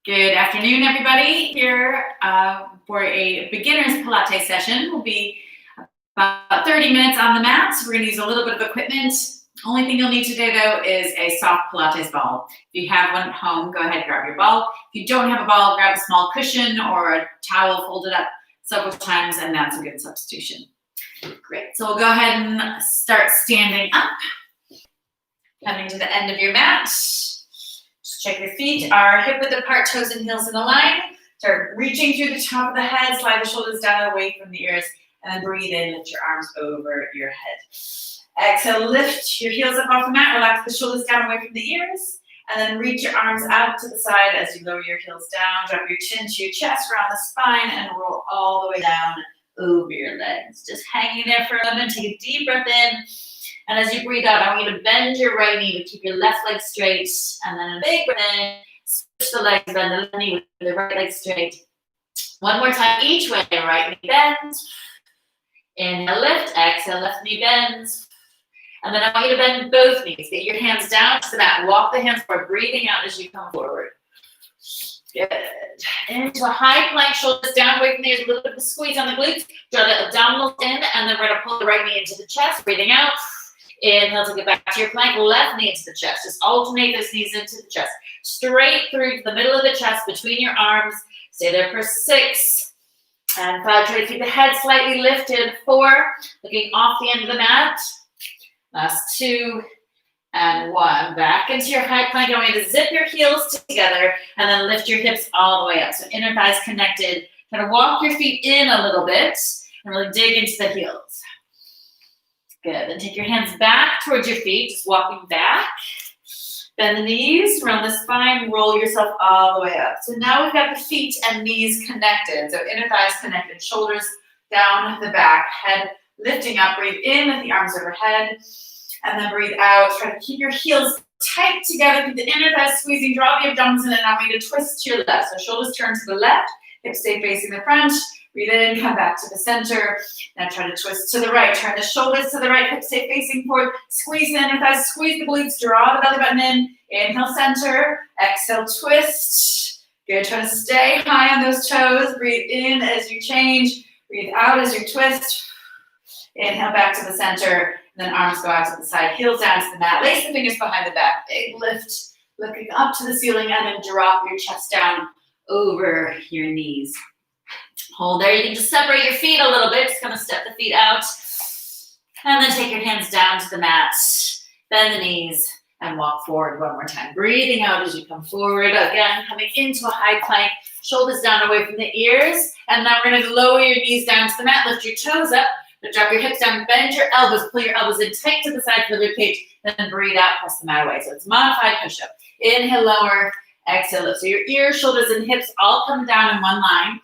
Good afternoon, everybody. Here for a beginner's Pilates session. We'll be about 30 minutes on the mat. We're going to use a little bit of equipment. Only thing you'll need today, though, is a soft Pilates ball. If you have one at home, go ahead and grab your ball. If you don't have a ball, grab a small cushion or a towel, fold it up several times, and that's a good substitution. Great. So we'll go ahead and start standing up. Coming to the end of your mat. Check your feet are hip-width apart, toes and heels in a line. Start reaching through the top of the head, slide the shoulders down away from the ears, and then breathe in, lift your arms over your head. Exhale, lift your heels up off the mat, relax the shoulders down away from the ears, and then reach your arms out to the side as you lower your heels down. Drop your chin to your chest, around the spine, and roll all the way down over your legs. Just hanging there for a moment, take a deep breath in. And as you breathe out, I want you to bend your right knee, but keep your left leg straight. And then a big breath in, switch the legs, bend the left knee with the right leg straight. One more time each way, right knee bends. Inhale, lift, exhale, left knee bends. And then I want you to bend both knees. Get your hands down to the mat. Walk the hands forward, breathing out as you come forward. Good. Into a high plank, shoulders down, away from the ears, a little bit of a squeeze on the glutes. Draw the abdominals in, and then we're going to pull the right knee into the chest, breathing out. Inhale to get back to your plank, left knee into the chest. Just alternate those knees into the chest. Straight through to the middle of the chest, between your arms. Stay there for 6. And 5, try to keep the head slightly lifted. 4, looking off the end of the mat. Last 2, and 1. Back into your high plank. I want you to zip your heels together, and then lift your hips all the way up. So inner thighs connected. Try to walk your feet in a little bit, and really dig into the heels. Good. Then take your hands back towards your feet, just walking back. Bend the knees, round the spine, roll yourself all the way up. So now we've got the feet and knees connected. So inner thighs connected, shoulders down the back, head lifting up. Breathe in with the arms overhead, and then breathe out. Try to keep your heels tight together. Keep the inner thighs squeezing. Draw the abdominals in, and now we need to twist to your left. So shoulders turn to the left, hips stay facing the front. Breathe in, come back to the center. Now try to twist to the right. Turn the shoulders to the right, hips stay facing forward. Squeeze the inner thighs, squeeze the glutes, draw the belly button in. Inhale, center. Exhale, twist. Good, try to stay high on those toes. Breathe in as you change. Breathe out as you twist. Inhale, back to the center. And then arms go out to the side, heels down to the mat. Lace the fingers behind the back. Big lift, looking up to the ceiling, and then drop your chest down over your knees. Hold there. You can just separate your feet a little bit. Just kind of step the feet out. And then take your hands down to the mat. Bend the knees and walk forward one more time. Breathing out as you come forward. Again, coming into a high plank. Shoulders down away from the ears. And now we're going to lower your knees down to the mat. Lift your toes up. Drop your hips down. Bend your elbows. Pull your elbows in tight to the side of the ribcage. Then breathe out. Press the mat away. So it's modified push-up. Inhale, lower. Exhale, lift. So your ears, shoulders, and hips all come down in one line.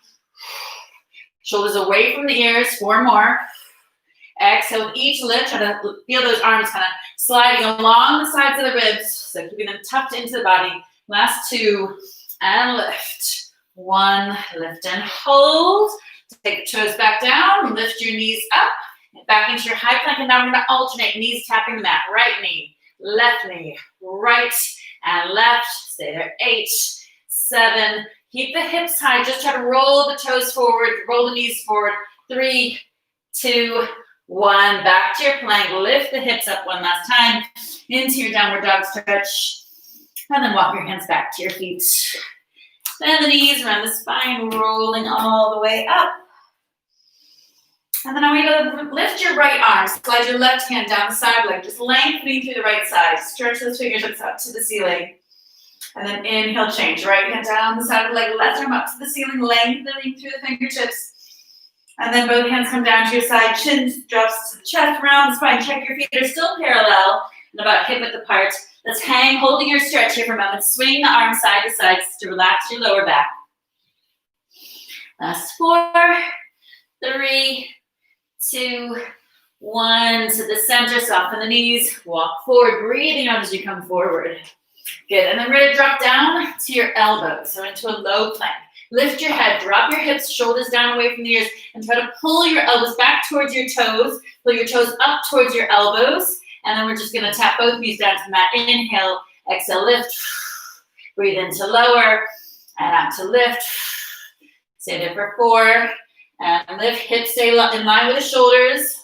Shoulders away from the ears, 4 more. Exhale with each lift. Try to feel those arms kind of sliding along the sides of the ribs. So keeping them tucked into the body. Last 2, and lift. 1, lift and hold. Take the toes back down, lift your knees up, back into your high plank, and now we're going to alternate knees tapping the mat. Right knee, right and left. Stay there. 8, 7, keep the hips high. Just try to roll the toes forward, roll the knees forward. 3, 2, 1. Back to your plank. Lift the hips up one last time into your downward dog stretch. And then walk your hands back to your feet. Bend the knees around the spine, rolling all the way up. And then I want you to lift your right arm. Slide your left hand down the side leg, just lengthening through the right side. Stretch those fingertips up to the ceiling. And then inhale, change. Right hand down the side of the leg, left arm up to the ceiling, lengthening through the fingertips. And then both hands come down to your side, chin drops to the chest, around the spine. Check your feet are still parallel and about hip-width apart. Let's hang, holding your stretch here for a moment. Swing the arm side to side to relax your lower back. Last 4, 3, 2, 1. To the center, soften the knees. Walk forward, breathing out as you come forward. Good, and then we're going to drop down to your elbows, so into a low plank. Lift your head, drop your hips, shoulders down away from the ears, and try to pull your elbows back towards your toes. Pull your toes up towards your elbows. And then we're just going to tap both knees down to the mat. Inhale, exhale, lift. Breathe into lower. and up to lift. Stay there for 4, and lift. Hips stay in line with the shoulders.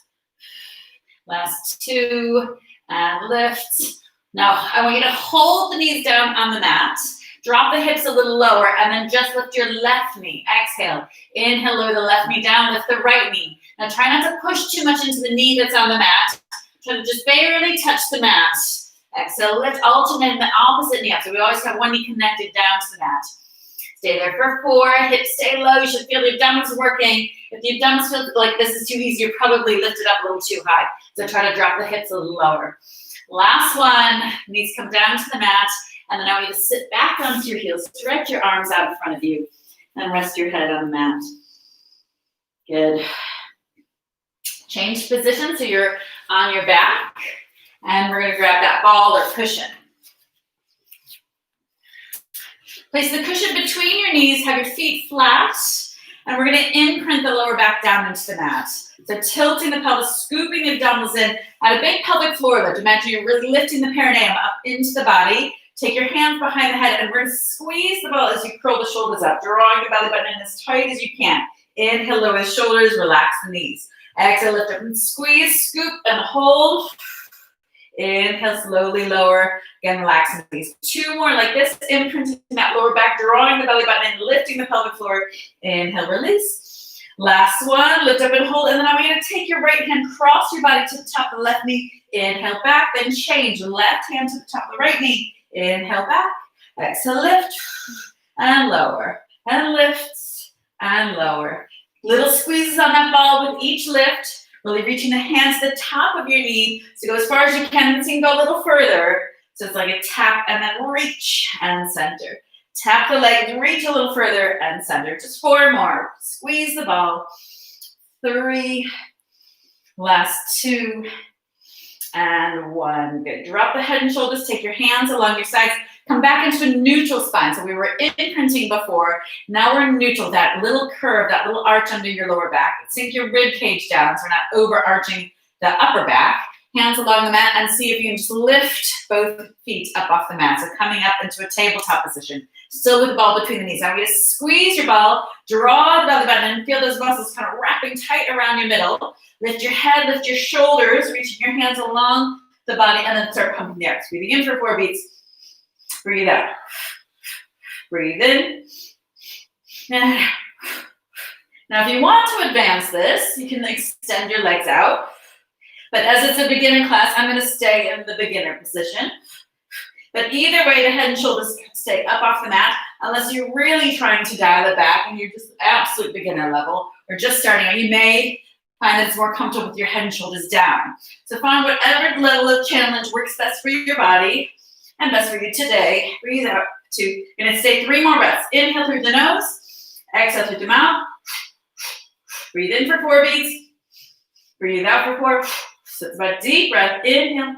Last 2, and lift. Now, I want you to hold the knees down on the mat. Drop the hips a little lower, and then just lift your left knee. Exhale. Inhale, lower the left knee down. Lift the right knee. Now, try not to push too much into the knee that's on the mat. Try to just barely touch the mat. Exhale, lift, alternate the opposite knee up. So we always have one knee connected down to the mat. Stay there for 4. Hips stay low. You should feel the abdominals working. If the abdominals feel like this is too easy, you're probably lifted up a little too high. So try to drop the hips a little lower. Last one. Knees come down to the mat. And then I want you to sit back onto your heels. Stretch your arms out in front of you. And rest your head on the mat. Good. Change position so you're on your back. And we're going to grab that ball or cushion. Place the cushion between your knees. Have your feet flat. And we're going to imprint the lower back down into the mat. So tilting the pelvis, scooping the abdominals in. At a big pelvic floor lift. Imagine you're really lifting the perineum up into the body. Take your hands behind the head, and we're going to squeeze the ball as you curl the shoulders up, drawing the belly button in as tight as you can. Inhale, lower the shoulders, relax the knees. Exhale, lift up and squeeze, scoop, and hold. Inhale, slowly lower. Again, relax the knees. 2 more like this, imprinting that lower back, drawing the belly button in, lifting the pelvic floor. Inhale, release. Last one, lift up and hold, and then I want you to take your right hand, cross your body to the top of the left knee. Inhale, back, then change. Left hand to the top of the right knee. Inhale back, exhale, lift, and lower, and lift, and lower. Little squeezes on that ball with each lift, really reaching the hands to the top of your knee. So go as far as you can, and so you can go a little further. So it's like a tap, and then reach, and center. Tap the leg, reach a little further, and center. Just 4 more. Squeeze the ball. 3, last 2, and 1. Good. Drop the head and shoulders. Take your hands along your sides. Come back into a neutral spine. So we were imprinting before. Now we're in neutral. That little curve, that little arch under your lower back. Sink your rib cage down so we're not overarching the upper back. Hands along the mat, and see if you can just lift both feet up off the mat. So coming up into a tabletop position. Still with the ball between the knees. Now I'm going to squeeze your ball. Draw the belly button and feel those muscles kind of wrapping tight around your middle. Lift your head, lift your shoulders, reaching your hands along the body, and then start pumping the air. Breathing in for 4 beats. Breathe out. Breathe in. Now, if you want to advance this, you can extend your legs out. But as it's a beginner class, I'm going to stay in the beginner position. But either way, the head and shoulders stay up off the mat, unless you're really trying to dial it back and you're just absolute beginner level or just starting out. You may find that it's more comfortable with your head and shoulders down. So find whatever level of challenge works best for your body and best for you today. Breathe out. 2. You're going to stay 3 more breaths. Inhale through the nose. Exhale through the mouth. Breathe in for 4 beats. Breathe out for 4. So it's about deep breath. Inhale.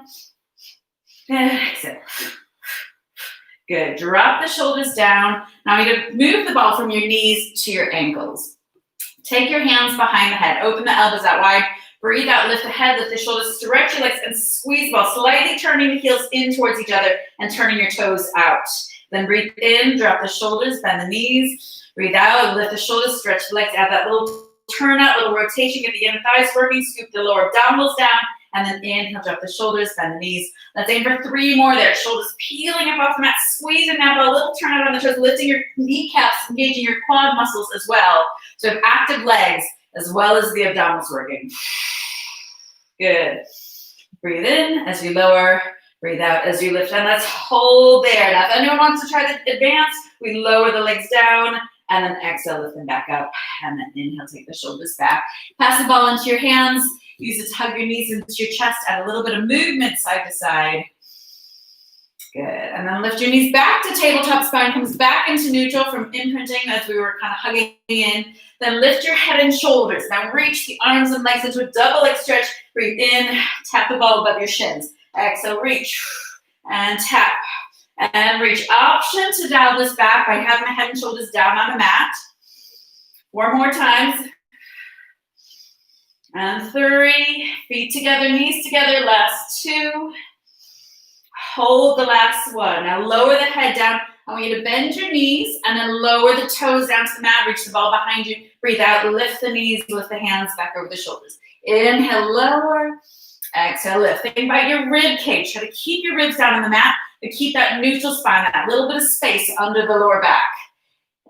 Exhale. Good. Drop the shoulders down. Now you're going to move the ball from your knees to your ankles. Take your hands behind the head. Open the elbows out wide. Breathe out. Lift the head. Lift the shoulders. Stretch your legs and squeeze the ball. Slightly turning the heels in towards each other and turning your toes out. Then breathe in. Drop the shoulders. Bend the knees. Breathe out. Lift the shoulders. Stretch the legs. Add that little turn out, little rotation. Get the inner thighs working. Scoop the lower abdominals down. And then inhale, drop the shoulders, bend the knees. Let's aim for 3 more there. Shoulders peeling up off the mat, squeezing that ball, a little turn out on the toes, lifting your kneecaps, engaging your quad muscles as well. So have active legs as well as the abdominals working. Good. Breathe in as you lower, breathe out as you lift. And let's hold there. Now, if anyone wants to try to advance, we lower the legs down and then exhale, lift them back up. And then inhale, take the shoulders back. Pass the ball into your hands. Use it to hug your knees into your chest. Add a little bit of movement side to side. Good. And then lift your knees back to tabletop. Spine comes back into neutral from imprinting as we were kind of hugging in. Then lift your head and shoulders. Now reach the arms and legs into a double leg stretch. Breathe in. Tap the ball above your shins. Exhale, reach. And tap. And reach. Option to dial this back by having the head and shoulders down on the mat. 4 more times. And 3, feet together, knees together, last 2. Hold the last one. Now lower the head down. I want you to bend your knees and then lower the toes down to the mat. Reach the ball behind you. Breathe out. Lift the knees. Lift the hands back over the shoulders. Inhale, lower. Exhale, lift. Think about your rib cage. Try to keep your ribs down on the mat, but keep that neutral spine, that little bit of space under the lower back.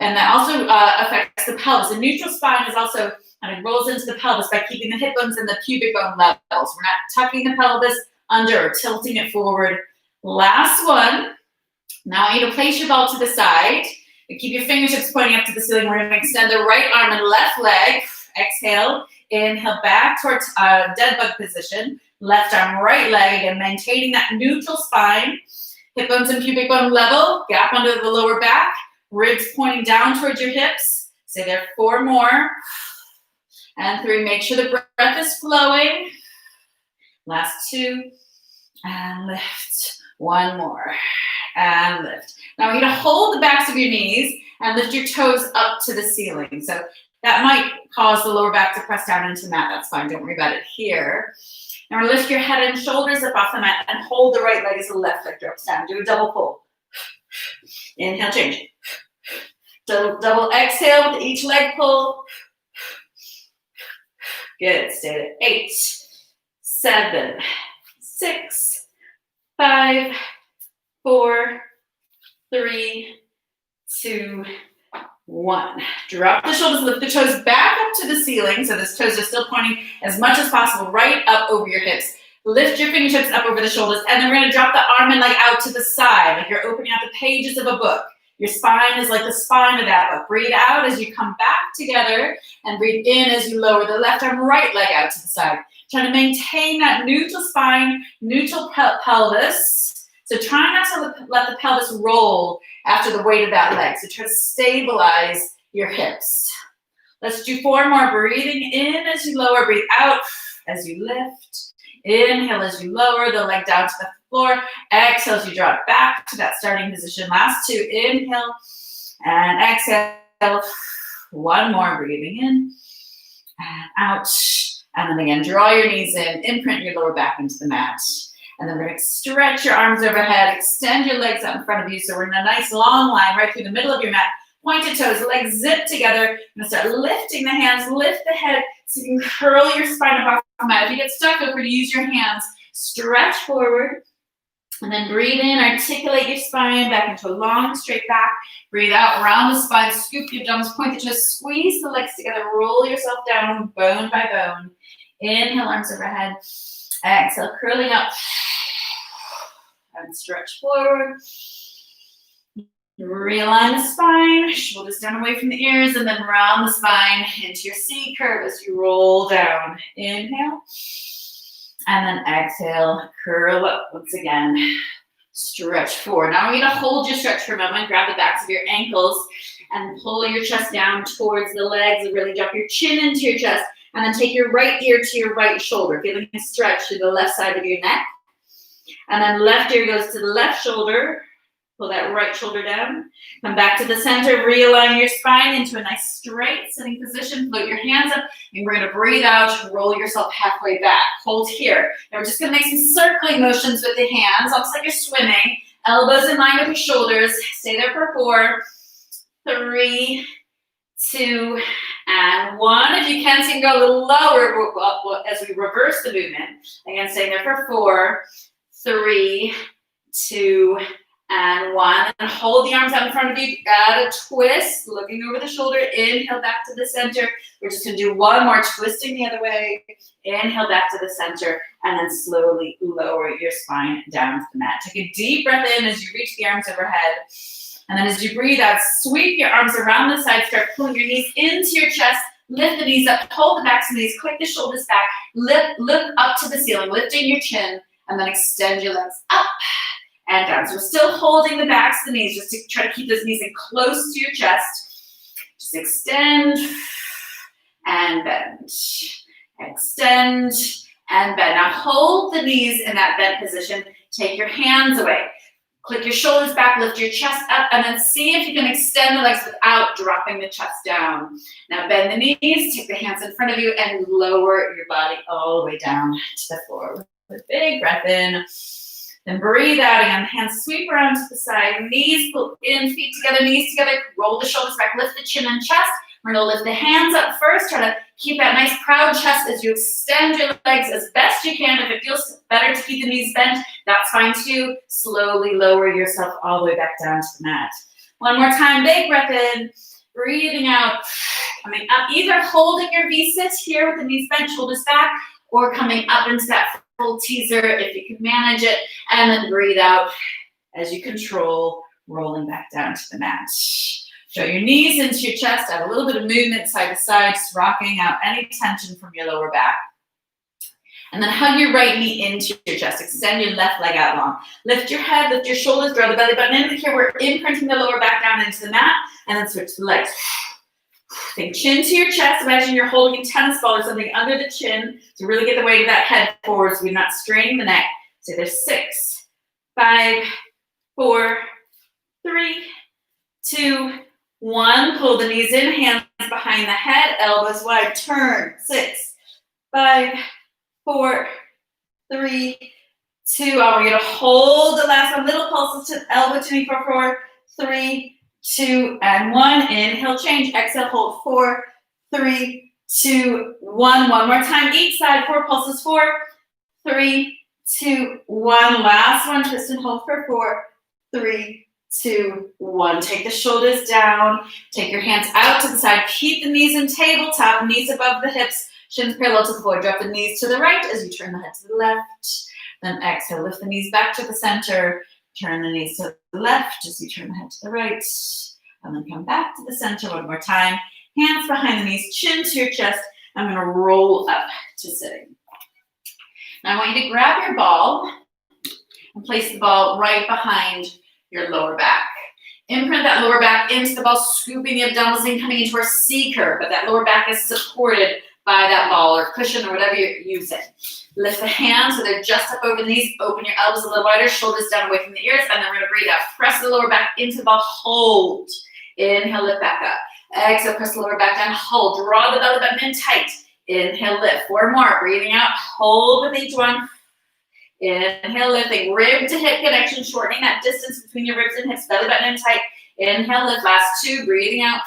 And that also affects the pelvis. The neutral spine is also kind of rolls into the pelvis by keeping the hip bones and the pubic bone levels. We're not tucking the pelvis under or tilting it forward. Last one. Now I want you to place your ball to the side. And keep your fingertips pointing up to the ceiling. We're going to extend the right arm and left leg. Exhale. Inhale back towards dead bug position. Left arm, right leg. Again, maintaining that neutral spine. Hip bones and pubic bone level. Gap under the lower back. Ribs pointing down towards your hips. Stay there 4 more. And 3. Make sure the breath is flowing. Last 2. And lift. 1 more. And lift. Now I want you to hold the backs of your knees and lift your toes up to the ceiling. So that might cause the lower back to press down into the mat. That's fine. Don't worry about it here. Now lift your head and shoulders up off the mat and hold the right leg as the left leg drops down. Do a double pull. Inhale, change. Double exhale with each leg pull. Good. Stay at 8, 7, 6, 5, 4, 3, 2, 1. Drop the shoulders, lift the toes back up to the ceiling. So the toes are still pointing as much as possible right up over your hips. Lift your fingertips up over the shoulders, and then we're going to drop the arm and leg out to the side, like you're opening out the pages of a book. Your spine is like the spine of that book. Breathe out as you come back together, and breathe in as you lower the left arm, right leg out to the side. Trying to maintain that neutral spine, neutral pelvis. So try not to let the pelvis roll after the weight of that leg. So try to stabilize your hips. Let's do 4 more. Breathing in as you lower, breathe out as you lift. Inhale as you lower the leg down to the floor. Exhale as you drop back to that starting position. Last 2. Inhale and exhale. 1 more. Breathing in and out. And then again, draw your knees in. Imprint your lower back into the mat. And then we're going to stretch your arms overhead. Extend your legs out in front of you. So we're in a nice long line right through the middle of your mat. Pointed toes, legs zip together. You're going to start lifting the hands, lift the head so you can curl your spine up off the mat. If you get stuck, feel free to use your hands. Stretch forward. And then breathe in, articulate your spine back into a long, straight back. Breathe out, round the spine, scoop your thumbs, point the toes, squeeze the legs together, roll yourself down bone by bone. Inhale, arms overhead. Exhale, curling up. And stretch forward. Realign the spine, shoulders down away from the ears, and then round the spine into your C curve as you roll down. Inhale. And then exhale, curl up once again. Stretch forward. Now I want you to hold your stretch for a moment. Grab the backs of your ankles and pull your chest down towards the legs and really drop your chin into your chest. And then take your right ear to your right shoulder, feeling a stretch to the left side of your neck. And then left ear goes to the left shoulder. Pull that right shoulder down. Come back to the center. Realign your spine into a nice straight sitting position. Float your hands up. And we're going to breathe out. Roll yourself halfway back. Hold here. Now we're just going to make some circling motions with the hands. Almost like you're swimming. Elbows in line with your shoulders. Stay there for 4, 3, 2, and 1. If you can, so you can go a little lower as we reverse the movement. Again, staying there for 4, 3, 2, and 1. And hold the arms out in front of you. Add a twist, looking over the shoulder. Inhale back to the center. We're just going to do 1 more, twisting the other way. Inhale back to the center, and then slowly lower your spine down to the mat. Take a deep breath in as you reach the arms overhead. And then as you breathe out, sweep your arms around the side. Start pulling your knees into your chest. Lift the knees up. Hold the backs of the knees. Click the shoulders back. Look up to the ceiling, lifting your chin. And then extend your legs up and down. So we're still holding the backs of the knees just to try to keep those knees in close to your chest. Just extend and bend. Extend and bend. Now hold the knees in that bent position. Take your hands away. Click your shoulders back, lift your chest up, and then see if you can extend the legs without dropping the chest down. Now bend the knees, take the hands in front of you, and lower your body all the way down to the floor. With a big breath in, Then breathe out again. Hands sweep around to the side. Knees pull in, feet together, knees together. Roll the shoulders back. Lift the chin and chest. We're going to lift the hands up first. Try to keep that nice proud chest as you extend your legs as best you can. If it feels better to keep the knees bent, that's fine too. Slowly lower yourself all the way back down to the mat. One more time. Big breath in. Breathing out. Coming up. Either holding your V-sit here with the knees bent, shoulders back, or coming up into that full teaser if you can manage it. And then breathe out as you control, rolling back down to the mat. Show your knees into your chest. Add a little bit of movement side to side, just rocking out any tension from your lower back. And then hug your right knee into your chest. Extend your left leg out long. Lift your head, lift your shoulders, draw the belly button in. Here we're imprinting the lower back down into the mat, and then switch the legs. Think chin to your chest. Imagine you're holding a tennis ball or something under the chin to really get the weight of that head forward so we're not straining the neck. So there's 6, 5, 4, 3, 2, 1. Pull the knees in, hands behind the head, elbows wide, turn. 6, 5, 4, 3, 2. We're going to hold the last one. Little pulses to elbow to knee for 4, 3, 2, and 1. Inhale, change. Exhale, hold. 4, 3, 2, 1. One more time each side. 4 pulses. 4, 3, 2, 1. Last one. Twist and hold for 4, 3, 2, 1. Take the shoulders down. Take your hands out to the side. Keep the knees in tabletop. Knees above the hips. Shins parallel to the floor. Drop the knees to the right as you turn the head to the left. Then exhale. Lift the knees back to the center. Turn the knees to the left as you turn the head to the right. And then come back to the center one more time. Hands behind the knees, chin to your chest. I'm going to roll up to sitting. Now I want you to grab your ball and place the ball right behind your lower back. Imprint that lower back into the ball, scooping the abdominals in, coming into our C curve, but that lower back is supported by that ball or cushion or whatever you're using. Lift the hands so they're just up over the knees. Open your elbows a little wider, shoulders down away from the ears, and then we're going to breathe out. Press the lower back into the ball. Hold. Inhale, lift back up. Exhale, press the lower back down. Hold. Draw the belly button in tight. Inhale, lift. 4 more. Breathing out. Hold with each one. Inhale, lifting. Rib to hip connection, shortening that distance between your ribs and hips. Belly button in tight. Inhale, lift. Last 2. Breathing out.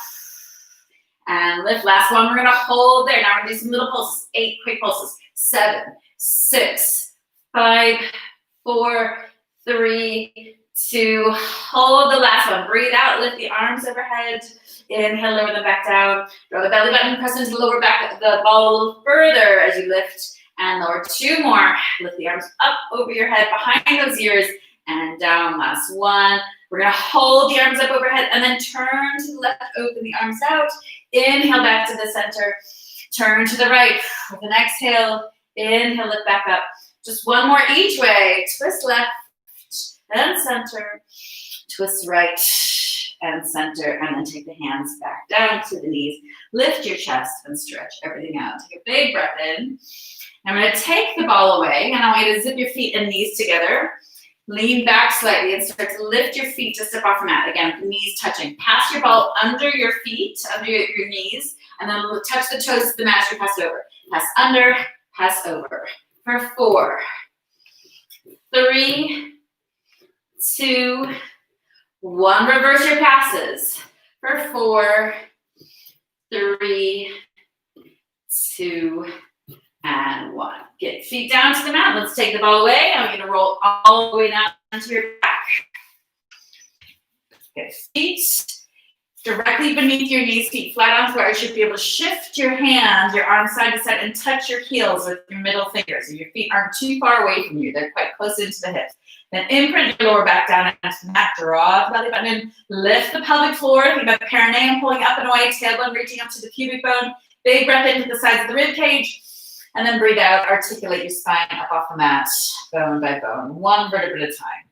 And lift. Last one. We're going to hold there. Now we're going to do some little pulses. 8 quick pulses. 7, 6, 5, 4, 3, 2. Hold the last one. Breathe out. Lift the arms overhead. Inhale, lower them back down. Draw the belly button. Press into the lower back of the ball a little further as you lift. And lower. 2 more. Lift the arms up over your head, behind those ears, and down. Last one. We're going to hold the arms up overhead and then turn to the left. Open the arms out. Inhale back to the center. Turn to the right. With an exhale, inhale, lift back up. Just one more each way. Twist left and center. Twist right and center. And then take the hands back down to the knees. Lift your chest and stretch everything out. Take a big breath in. I'm going to take the ball away. And I want you to zip your feet and knees together. Lean back slightly and start to lift your feet to step off the mat. Again, knees touching. Pass your ball under your feet, under your knees. And then touch the toes to the mat as you pass over. Pass under, pass over. For 4, 3, 2, 1. Reverse your passes. For 4, 3, 2, and 1. Get feet down to the mat. Let's take the ball away. I'm going to roll all the way down to your back. Get feet directly beneath your knees, feet flat on the floor. You should be able to shift your hands, your arms side to side, and touch your heels with your middle fingers. So your feet aren't too far away from you. They're quite close into the hips. Then imprint your lower back down into the mat. Draw the belly button in. Lift the pelvic floor. Think about the perineum pulling up and away. Tailbone reaching up to the pubic bone. Big breath into the sides of the rib cage. And then breathe out. Articulate your spine up off the mat, bone by bone. 1 vertebra at a time.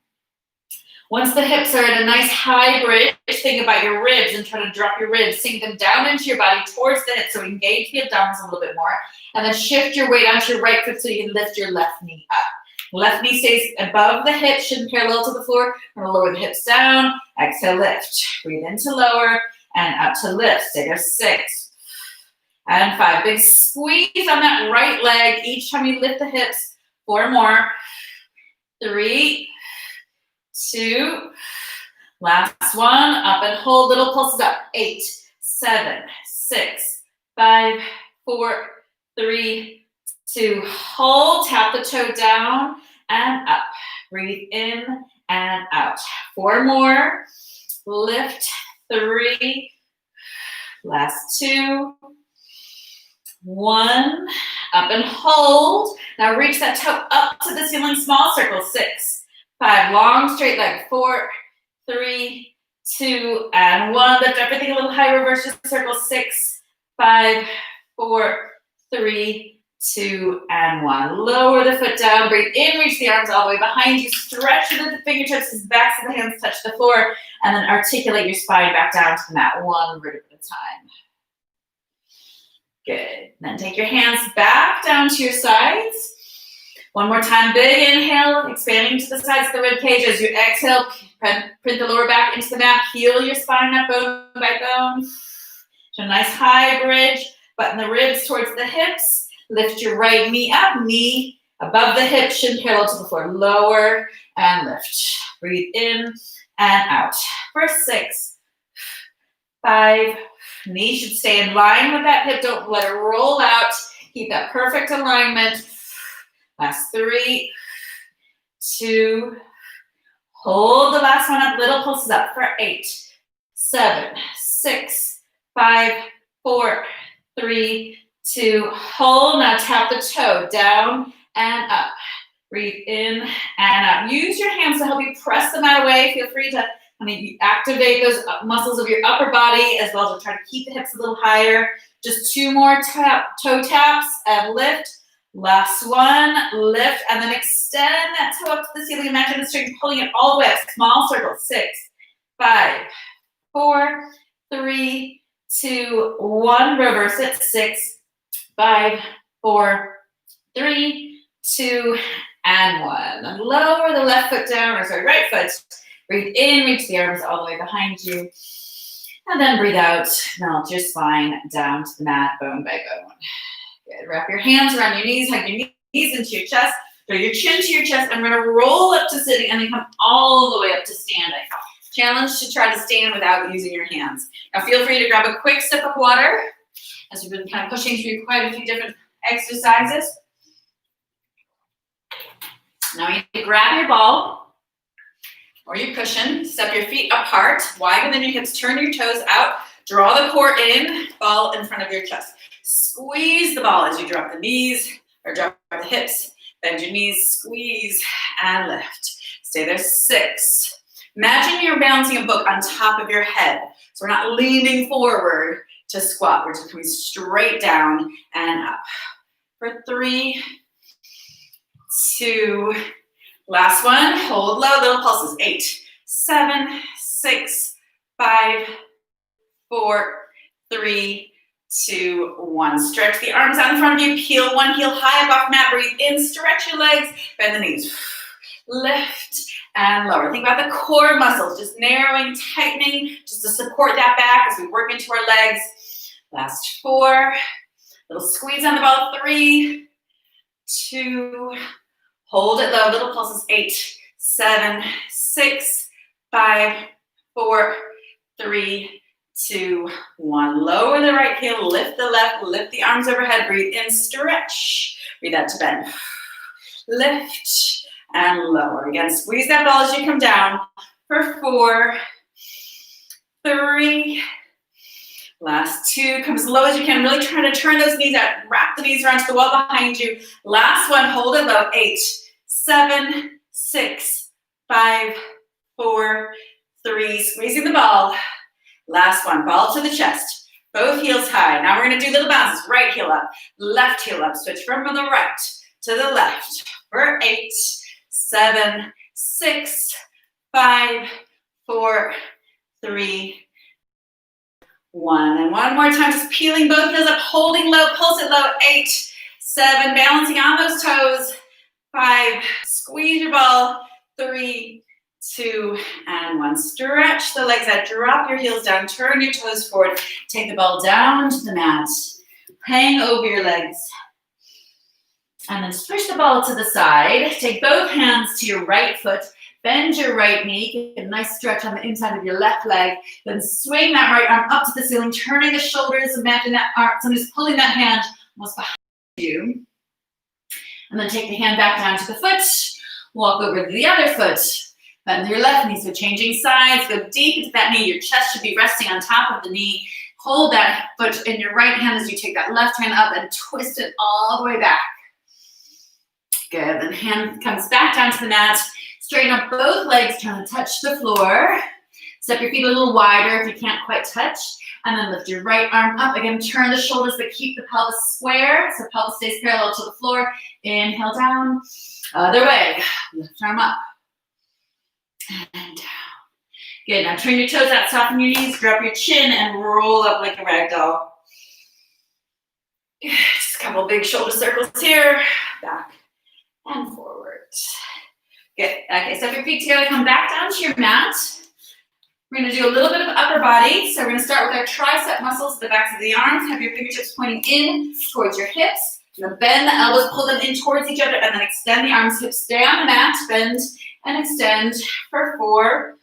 Once the hips are at a nice high bridge, think about your ribs and try to drop your ribs. Sink them down into your body towards the hips, so engage the abdominals a little bit more. And then shift your weight onto your right foot so you can lift your left knee up. Left knee stays above the hips, shin parallel to the floor. We're going to lower the hips down. Exhale, lift. Breathe in to lower and up to lift. Stay there. 6 and 5. Big squeeze on that right leg each time you lift the hips. 4 more. 3, 2. Last one, up and hold, little pulses up. 8, 7, 6, 5, 4, 3, 2. Hold, tap the toe down and up. Breathe in and out. 4 more. Lift, 3. Last 2. 1. Up and hold. Now reach that toe up to the ceiling, small circle. 6, 5. Long straight leg. 4, 3, 2, and 1. Lift everything a little higher. Reverse your circle. 6, 5, 4, 3, 2, and 1. Lower the foot down. Breathe in. Reach the arms all the way behind you. Stretch so that the fingertips as backs of the hands touch the floor. And then articulate your spine back down to the mat. 1 vertebra at a time. Good. Then take your hands back down to your sides. One more time. Big inhale, expanding to the sides of the rib cage. As you exhale, print the lower back into the mat. Peel your spine up bone by bone. So a nice high bridge. Button the ribs towards the hips. Lift your right knee up. Knee above the hip, shin parallel to the floor. Lower and lift. Breathe in and out. For 6, 5. Knee should stay in line with that hip. Don't let it roll out. Keep that perfect alignment. Last 3, 2. Hold the last one up. Little pulses up for 8, 7, 6, 5, 4, 3, 2. Hold. Now tap the toe down and up. Breathe in and out. Use your hands to help you press the mat away. Feel free to activate those muscles of your upper body as well to try to keep the hips a little higher. Just 2 more toe taps and lift. Last one, lift, and then extend that toe up to the ceiling. Imagine the string pulling it all the way up. Small circle. 6, 5, 4, 3, 2, 1. Reverse it. 6, 5, 4, 3, 2, and 1. And lower the left foot down, or sorry, right foot. Breathe in, reach the arms all the way behind you. And then breathe out, melt your spine down to the mat, bone by bone. Good. Wrap your hands around your knees, hug your knees into your chest, throw your chin to your chest. I'm going to roll up to sitting and then come all the way up to standing. Challenge to try to stand without using your hands. Now feel free to grab a quick sip of water as we've been kind of pushing through quite a few different exercises. Now you need to grab your ball or your cushion, step your feet apart, widen your hips, turn your toes out, draw the core in, ball in front of your chest. Squeeze the ball as you drop the knees, or drop the hips, bend your knees, squeeze, and lift. Stay there. 6. Imagine you're balancing a book on top of your head. So we're not leaning forward to squat, we're just coming straight down and up. For 3, 2, last one, hold low, little pulses. 8, 7, 6, 5, 4, 3, 2, 1. Stretch the arms out in front of you. Peel one heel high up off mat. Breathe in, stretch your legs, bend the knees. Lift and lower. Think about the core muscles, just narrowing, tightening, just to support that back as we work into our legs. Last 4. Little squeeze on the ball. 3, 2, hold it low, little pulses. 8, 7, 6, 5, 4, 3, 2, 1. Lower the right heel, lift the left, lift the arms overhead, breathe in, stretch. Breathe out to bend. Lift and lower. Again, squeeze that ball as you come down. For 4, 3, last 2. Come as low as you can. Really try to turn those knees out. Wrap the knees around to the wall behind you. Last one, hold it low. 8, 7, 6, 5, 4, 3. Squeezing the ball. Last one, ball to the chest. Both heels high. Now we're going to do little bounces. Right heel up, left heel up. Switch from the right to the left. For 8, 7, 6, 5, 4, 3, 1. And one more time, just peeling both heels up, holding low, pulse it low. 8, 7, balancing on those toes. 5, squeeze your ball. 3, 2, and 1. Stretch the legs out, drop your heels down, turn your toes forward, take the ball down to the mat, hang over your legs, and then push the ball to the side. Take both hands to your right foot, Bend your right knee, get a nice stretch on the inside of your left leg, then swing that right arm up to the ceiling, turning the shoulders, imagine that arm, so just pulling that hand almost behind you. And then take the hand back down to the foot, walk over to the other foot, bend your left knee, so changing sides, go deep into that knee, your chest should be resting on top of the knee, hold that foot in your right hand as you take that left hand up and twist it all the way back. Good, then hand comes back down to the mat. Straighten up both legs, trying to touch the floor. Step your feet a little wider if you can't quite touch. And then lift your right arm up. Again, turn the shoulders, but keep the pelvis square. So pelvis stays parallel to the floor. Inhale down. Other way. Lift arm up. And down. Good, now turn your toes out, soften your knees, drop your chin, and roll up like a rag doll. Just a couple big shoulder circles here. Back and forward. Good. Okay, step your feet together, come back down to your mat. We're going to do a little bit of upper body. So we're going to start with our tricep muscles, the backs of the arms. Have your fingertips pointing in towards your hips. You're going to bend the elbows, pull them in towards each other, and then extend the arms, hips stay on the mat. Bend and extend for 4,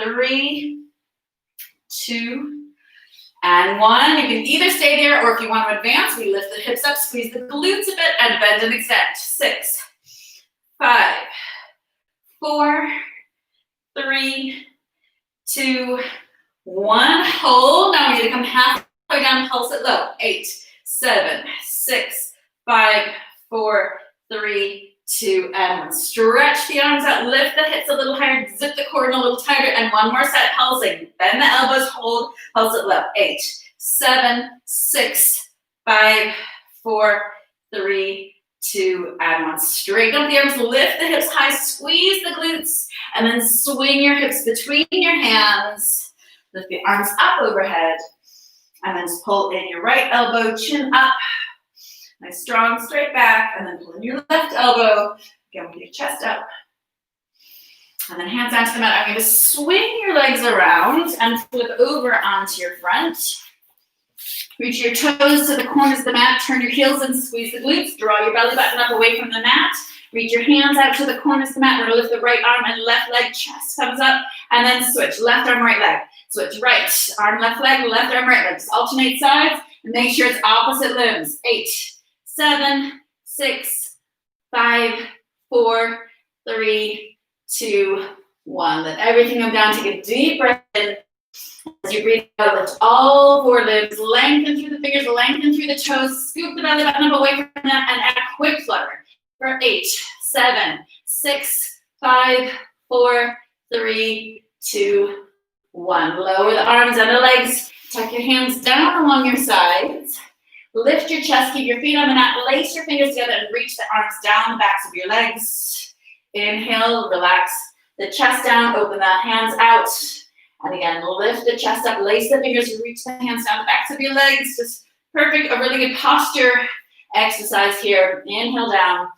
3, 2, and 1. You can either stay there, or if you want to advance, we lift the hips up, squeeze the glutes a bit, and bend and extend. 6, 5, 4, 3, 2, 1. Hold. Now we're going to come halfway down, pulse it low. 8, 7, 6, 5, 4, 3, 2, and 1. Stretch the arms out, lift the hips a little higher, zip the cord in a little tighter, and one more set, pulsing. Bend the elbows, hold, pulse it low. 8, 7, 6, 5, 4, 3, 2, and 1. Straighten up the arms, lift the hips high, squeeze the glutes, and then swing your hips between your hands. Lift the arms up overhead, and then just pull in your right elbow, chin up. Nice strong straight back, and then pull in your left elbow. Again with your chest up. And then hands down to the mat. I'm going to swing your legs around and flip over onto your front. Reach your toes to the corners of the mat, turn your heels in, squeeze the glutes, draw your belly button up away from the mat. Reach your hands out to the corners of the mat. We're going to lift the right arm and left leg, chest comes up, and then switch. Left arm, right leg. Switch right arm, left leg, left arm, right leg. Just alternate sides and make sure it's opposite limbs. 8, 7, 6, 5, 4, 3, 2, 1. Let everything come down. Take a deep breath in. As you breathe out, lift all 4 limbs, lengthen through the fingers, lengthen through the toes, scoop the belly button up away from that, and add a quick flutter for 8, 7, 6, 5, 4, 3, 2, 1. Lower the arms and the legs. Tuck your hands down along your sides. Lift your chest, keep your feet on the mat, lace your fingers together, and reach the arms down the backs of your legs. Inhale, relax the chest down, open the hands out. And again, lift the chest up, lace the fingers, reach the hands down the backs of your legs. Just perfect, a really good posture exercise here. Inhale down.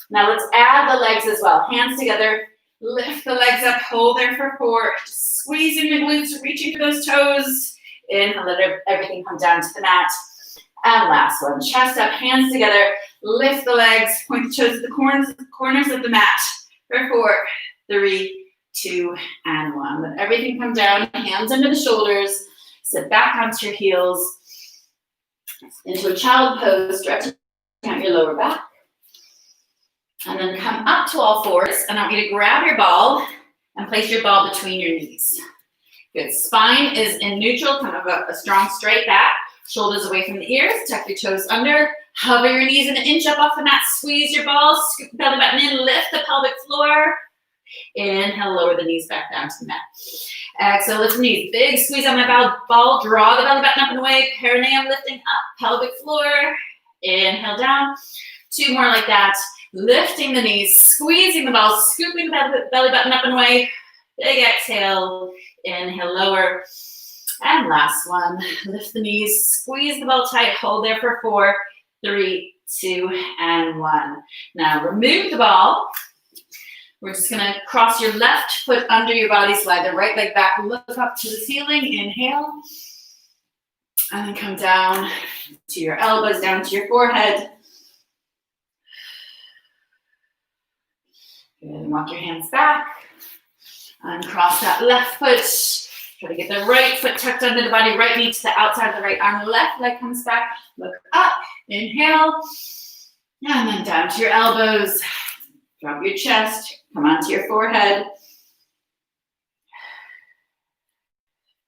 Now let's add the legs as well. Hands together, lift the legs up, hold there for 4. Just squeezing the glutes, reaching for those toes. Inhale, let everything come down to the mat. And last one, chest up, hands together, lift the legs, point the toes to the corners of the mat for 4, 3, 2, and 1. Let everything come down, hands under the shoulders, sit back onto your heels, into a child pose, stretching out your lower back. And then come up to all 4s, and I want you to grab your ball and place your ball between your knees. Good, spine is in neutral, kind of a strong straight back, shoulders away from the ears, tuck your toes under, hover your knees an inch up off the mat, squeeze your balls, scoop the belly button in, lift the pelvic floor. Inhale, lower the knees back down to the mat. Exhale, lift the knees. Big squeeze on my ball. Draw the belly button up and away. Perineum lifting up. Pelvic floor. Inhale down. 2 more like that. Lifting the knees. Squeezing the ball. Scooping the belly button up and away. Big exhale. Inhale, lower. And last one. Lift the knees. Squeeze the ball tight. Hold there for 4, 3, 2, and 1. Now remove the ball. We're just going to cross your left foot under your body, slide the right leg back, look up to the ceiling, inhale, and then come down to your elbows, down to your forehead. Good, and walk your hands back. And cross that left foot. Try to get the right foot tucked under the body, right knee to the outside of the right arm, left leg comes back. Look up, inhale, and then down to your elbows. Drop your chest, come onto your forehead.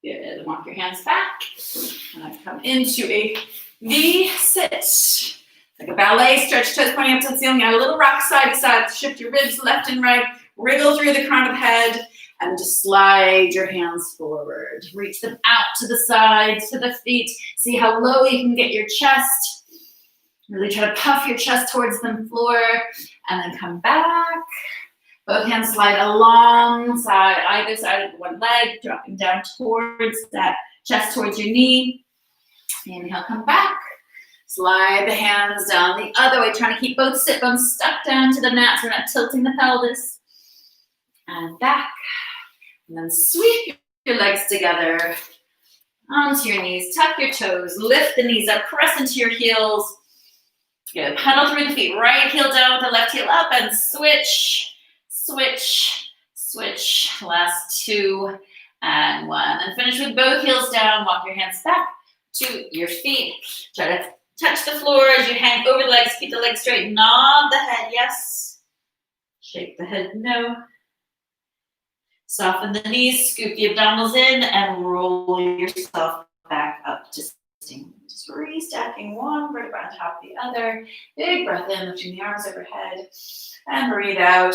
Good, walk your hands back. And come into a V-sit. Like a ballet, stretch toes pointing up to the ceiling. Add a little rock side to side. Shift your ribs left and right. Wriggle through the crown of the head. And just slide your hands forward. Reach them out to the sides, to the feet. See how low you can get your chest. Really try to puff your chest towards the floor. And then come back. Both hands slide alongside either side of one leg, dropping down towards that chest, towards your knee. Inhale, come back. Slide the hands down the other way, trying to keep both sit bones stuck down to the mat so we're not tilting the pelvis. And back. And then sweep your legs together onto your knees. Tuck your toes. Lift the knees up. Press into your heels. Good. Pedal through the feet. Right heel down with the left heel up and switch. Switch, switch, last 2 and 1. And finish with both heels down. Walk your hands back to your feet. Try to touch the floor as you hang over the legs. Keep the legs straight. Nod the head, yes. Shake the head, no. Soften the knees, scoop the abdominals in, and roll yourself back up to sitting. Just restacking one vertebra on top of the other. Big breath in, lifting the arms overhead. And breathe out,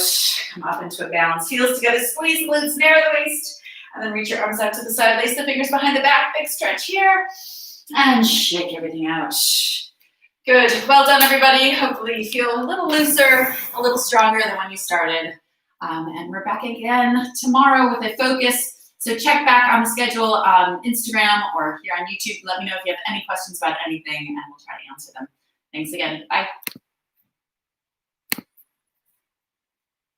come up into a balance. Heels together, squeeze the glutes, narrow the waist, and then reach your arms out to the side. Lace the fingers behind the back, big stretch here, and shake everything out. Good, well done everybody. Hopefully you feel a little looser, a little stronger than when you started. And we're back again tomorrow with a focus. So check back on the schedule on Instagram or here on YouTube. Let me know if you have any questions about anything, and we'll try to answer them. Thanks again, bye.